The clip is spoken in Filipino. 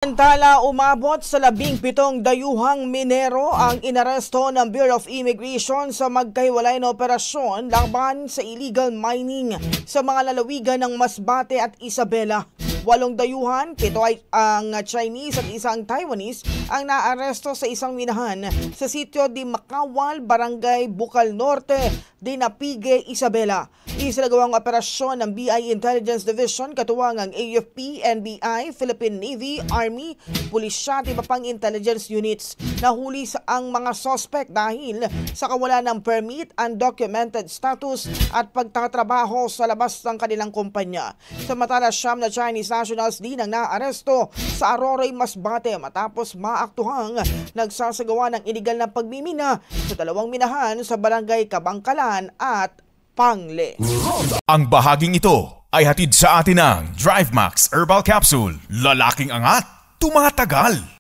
Samantala, umabot sa 17 dayuhang minero ang inaresto ng Bureau of Immigration sa magkahiwalay na operasyon laban sa illegal mining sa mga lalawigan ng Masbate at Isabela. 8 dayuhan, 7 ay ang Chinese at isang Taiwanese ang naaresto sa isang minahan sa sitio di Makawal, Barangay Bukal Norte, Dinapige, Isabela. Isinagawang operasyon ng BI Intelligence Division katuwang ang AFP, NBI, Philippine Navy, Army, Pulisya at iba pang intelligence units. Nahuli ang mga suspect dahil sa kawalan ng permit, undocumented status at pagtatrabaho sa labas ng kanilang kumpanya. Samantala, 9 na Chinese nationals din ang naaresto sa Aroray, Masbate matapos maaktuhang nagsasagawa ng iligal na pagmimina sa 2 minahan sa Barangay Kabangkalan at Pangle. Ang bahaging ito ay hatid sa atin ng DriveMax Herbal Capsule. Lalaking angat, tumatagal.